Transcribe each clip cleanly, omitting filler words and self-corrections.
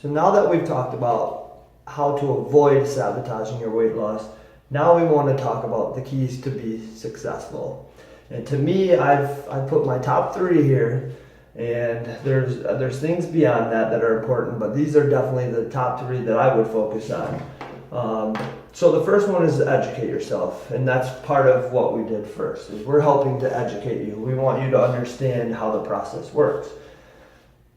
So now that we've talked about how to avoid sabotaging your weight loss, now we want to talk about the keys to be successful. And to me, I've put my top 3 here, and there's things beyond that are important, but these are definitely the top 3 that I would focus on. So the first one is educate yourself, and that's part of what we did first, is we're helping to educate you. We want you to understand how the process works.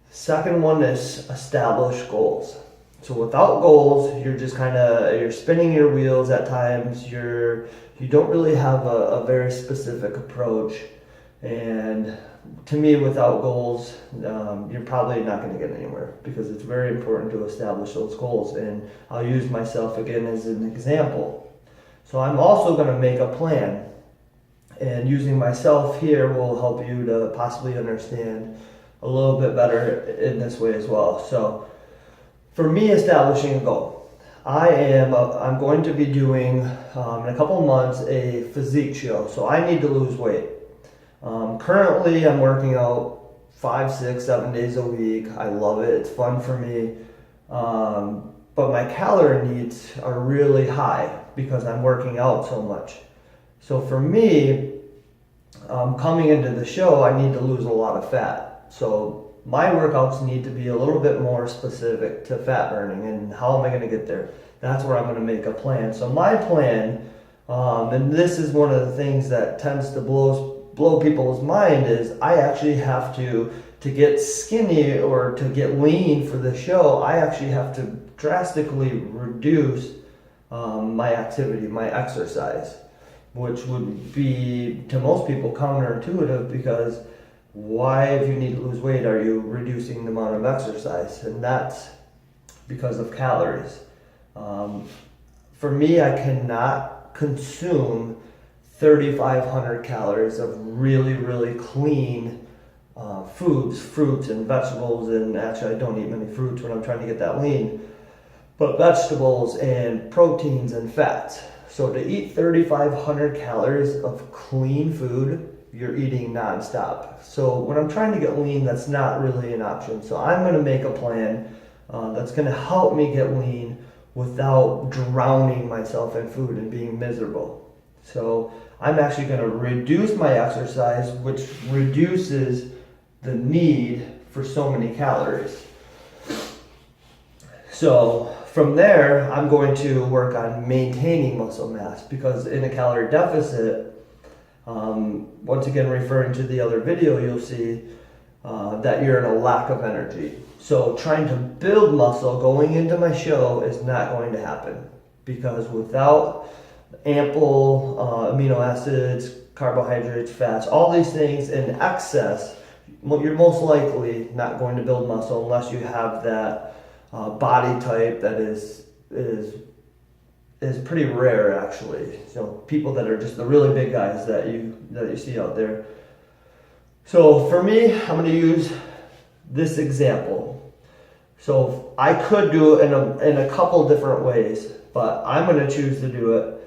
Second one is establish goals. So without goals, you're just you're spinning your wheels at times. You don't really have a very specific approach. And to me, without goals, you're probably not going to get anywhere, because it's very important to establish those goals. And I'll use myself again as an example. So I'm also going to make a plan. And using myself here will help you to possibly understand a little bit better in this way as well. So for me, establishing a goal, I'm going to be doing in a couple months a physique show. So I need to lose weight. Currently I'm working out 5, 6, 7 days a week. I love it. It's fun for me. But my calorie needs are really high because I'm working out so much. So for me, coming into the show, I need to lose a lot of fat. So my workouts need to be a little bit more specific to fat burning. And how am I going to get there? That's where I'm going to make a plan. So my plan, and this is one of the things that tends to blow people's mind, is I actually have to get skinny or to get lean for the show, I actually have to drastically reduce my activity, my exercise, which would be to most people counterintuitive, because why, if you need to lose weight, are you reducing the amount of exercise? And that's because of calories. For me, I cannot consume 3,500 calories of really, really clean foods, fruits and vegetables. And actually, I don't eat many fruits when I'm trying to get that lean, but vegetables and proteins and fats. So to eat 3,500 calories of clean food, you're eating nonstop. So when I'm trying to get lean, that's not really an option. So I'm going to make a plan that's going to help me get lean without drowning myself in food and being miserable. So I'm actually going to reduce my exercise, which reduces the need for so many calories. So from there, I'm going to work on maintaining muscle mass, because in a calorie deficit, once again referring to the other video, you'll see that you're in a lack of energy. So trying to build muscle going into my show is not going to happen, because without ample amino acids, carbohydrates, fats, all these things in excess, you're most likely not going to build muscle unless you have that body type that is pretty rare, actually. So people that are just the really big guys that you see out there. So for me, I'm going to use this example. So I could do it in a couple different ways, but I'm going to choose to do it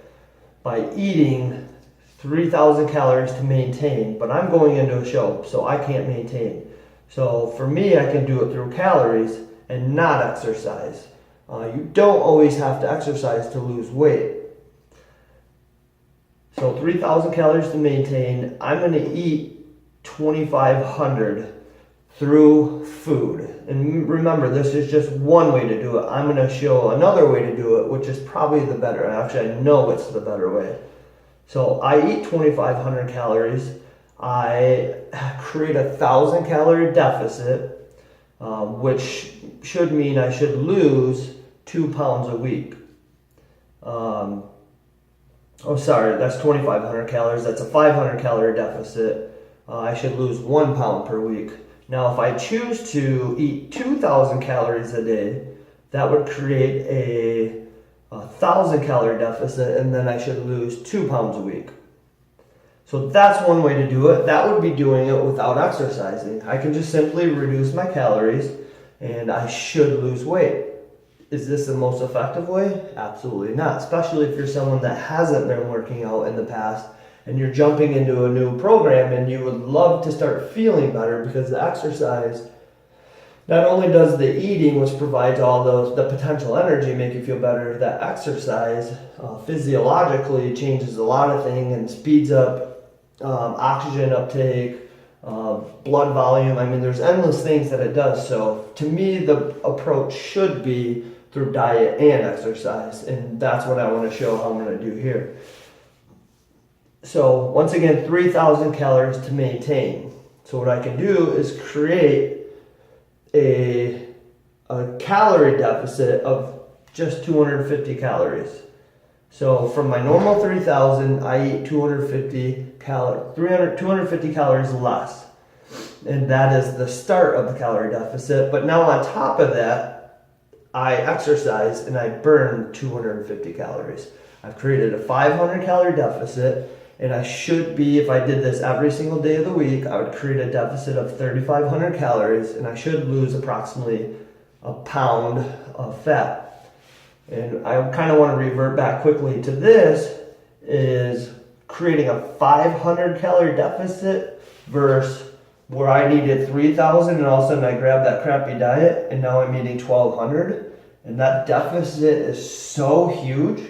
by eating 3,000 calories to maintain. But I'm going into a show, so I can't maintain. So for me, I can do it through calories and not exercise. You don't always have to exercise to lose weight. So 3,000 calories to maintain. I'm going to eat 2,500 through food. And remember, this is just one way to do it. I'm going to show another way to do it, which is probably the better. Actually, I know it's the better way. So I eat 2,500 calories. I create a 1,000 calorie deficit, which should mean I should lose 2 pounds a week. That's 2,500 calories. That's a 500 calorie deficit. I should lose 1 pound per week. Now, if I choose to eat 2,000 calories a day, that would create a 1,000 calorie deficit, and then I should lose 2 pounds a week. So that's one way to do it. That would be doing it without exercising. I can just simply reduce my calories, and I should lose weight. Is this the most effective way? Absolutely not, especially if you're someone that hasn't been working out in the past and you're jumping into a new program and you would love to start feeling better, because the exercise Not only does the eating, which provides all the potential energy, make you feel better, that exercise physiologically changes a lot of things and speeds up oxygen uptake, blood volume. I mean, there's endless things that it does. So to me, the approach should be through diet and exercise, and that's what I want to show how I'm going to do here. So once again, 3,000 calories to maintain. So what I can do is create a calorie deficit of just 250 calories. So from my normal 3,000, I eat 250 calories less. And that is the start of the calorie deficit. But now on top of that, I exercise and I burn 250 calories. I've created a 500 calorie deficit, and I should be, if I did this every single day of the week, I would create a deficit of 3,500 calories, and I should lose approximately a pound of fat. And I kind of want to revert back quickly to this, is creating a 500 calorie deficit versus where I needed 3,000 and all of a sudden I grabbed that crappy diet and now I'm eating 1,200. And that deficit is so huge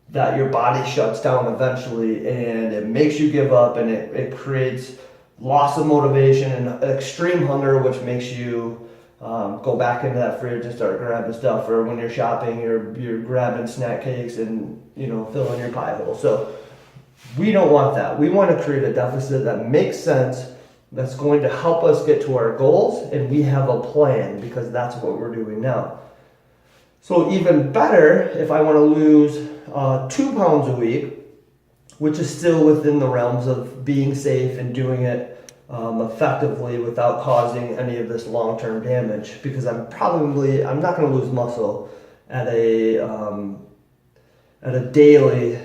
that your body shuts down eventually and it makes you give up, and it creates loss of motivation and extreme hunger, which makes you go back into that fridge and start grabbing stuff, or when you're shopping, you're grabbing snack cakes and filling your pie hole. So we don't want that. We want to create a deficit that makes sense, that's going to help us get to our goals, and we have a plan, because that's what we're doing now. So even better, if I want to lose 2 pounds a week, which is still within the realms of being safe and doing it effectively without causing any of this long-term damage, because I'm not going to lose muscle at a daily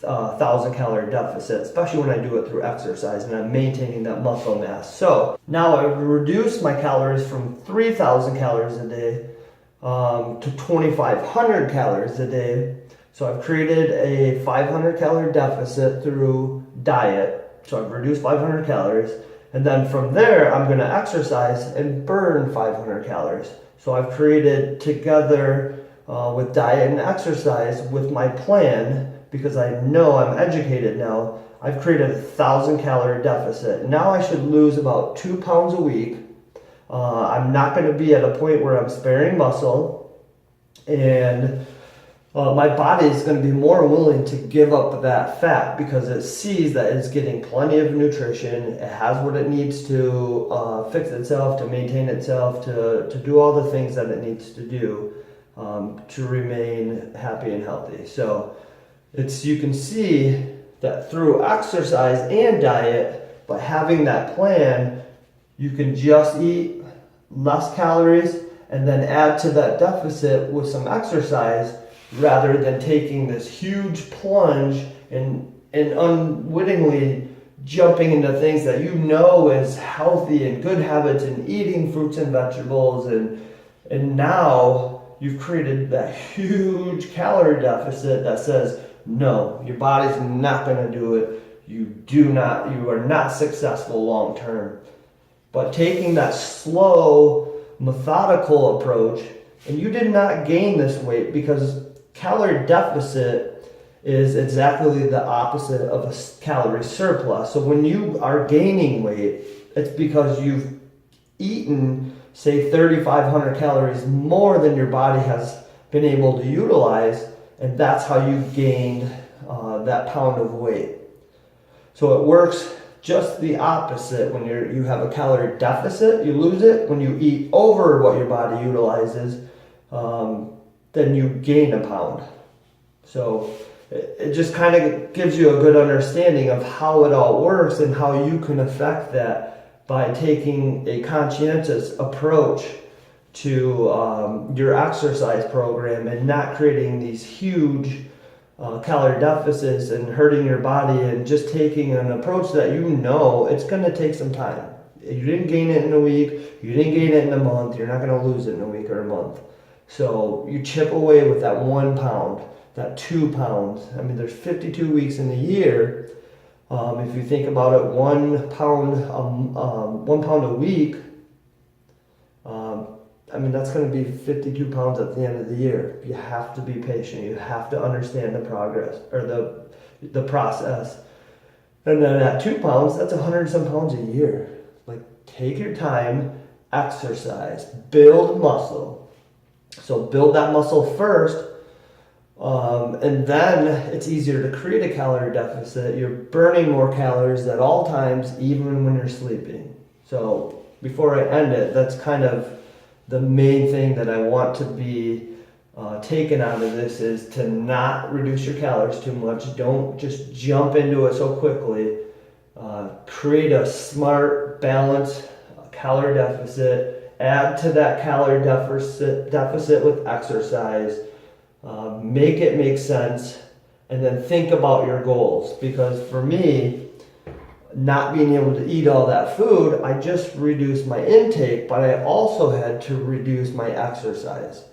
1,000 calorie deficit, especially when I do it through exercise and I'm maintaining that muscle mass. So now I've reduced my calories from 3,000 calories a day to 2,500 calories a day. So I've created a 500 calorie deficit through diet. So I've reduced 500 calories. And then from there, I'm going to exercise and burn 500 calories. So I've created together with diet and exercise with my plan, because I know I'm educated now, I've created a 1,000 calorie deficit. Now I should lose about 2 pounds a week. I'm not going to be at a point where I'm sparing muscle, and my body is going to be more willing to give up that fat because it sees that it's getting plenty of nutrition. It has what it needs to fix itself, to maintain itself, to do all the things that it needs to do to remain happy and healthy. So you can see that through exercise and diet, by having that plan, you can just eat less calories and then add to that deficit with some exercise, rather than taking this huge plunge and unwittingly jumping into things that is healthy and good habits, and eating fruits and vegetables, and now you've created that huge calorie deficit that says, no, your body's not going to do it. You are not successful long term. But taking that slow, methodical approach, and you did not gain this weight, because calorie deficit is exactly the opposite of a calorie surplus. So when you are gaining weight, it's because you've eaten, say, 3,500 calories more than your body has been able to utilize, and that's how you've gained that pound of weight. So it works just the opposite. When you have a calorie deficit, you lose it. When you eat over what your body utilizes, then you gain a pound. So it just kind of gives you a good understanding of how it all works and how you can affect that by taking a conscientious approach to your exercise program, and not creating these huge calorie deficits and hurting your body, and just taking an approach that it's going to take some time. You didn't gain it in a week, you didn't gain it in a month, you're not going to lose it in a week or a month. So you chip away with that 1 pound, that 2 pounds. I mean, there's 52 weeks in the year. If you think about it, 1 pound a week I mean, that's going to be 52 pounds at the end of the year. You have to be patient. You have to understand the progress or the process. And then at 2 pounds, that's 100 some pounds a year. Like, take your time, exercise, build muscle. So build that muscle first, and then it's easier to create a calorie deficit. You're burning more calories at all times, even when you're sleeping. So before I end it, that's kind of the main thing that I want to be taken out of this, is to not reduce your calories too much. Don't just jump into it so quickly. Create a smart, balanced calorie deficit. Add to that calorie deficit with exercise. Make it make sense, and then think about your goals. Because for me, not being able to eat all that food, I just reduced my intake, but I also had to reduce my exercise.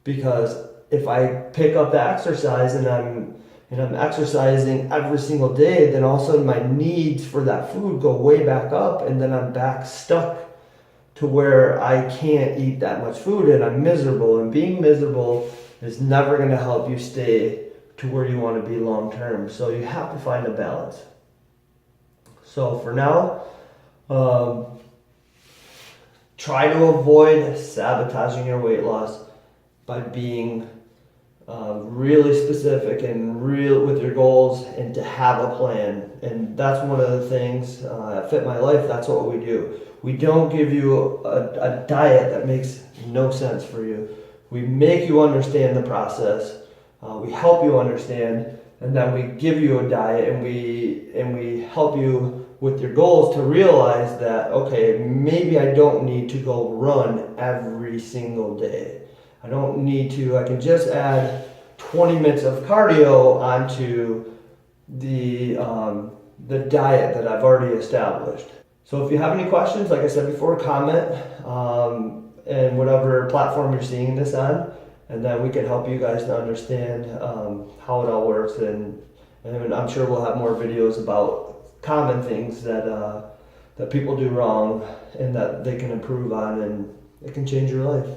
Because if I pick up the exercise and I'm exercising every single day, then all of a sudden my needs for that food go way back up, and then I'm back stuck to where I can't eat that much food, and I'm miserable. And being miserable is never going to help you stay to where you want to be long term. So you have to find a balance. So for now, try to avoid sabotaging your weight loss by being really specific and real with your goals, and to have a plan. And that's one of the things at Fit My Life, that's what we do. We don't give you a diet that makes no sense for you. We make you understand the process. We help you understand, and then we give you a diet, and we help you with your goals to realize that, okay, maybe I don't need to go run every single day. I don't need to. I can just add 20 minutes of cardio onto the diet that I've already established. So if you have any questions, like I said before, comment and whatever platform you're seeing this on, and then we can help you guys to understand how it all works. And I'm sure we'll have more videos about common things that people do wrong and that they can improve on, and it can change your life.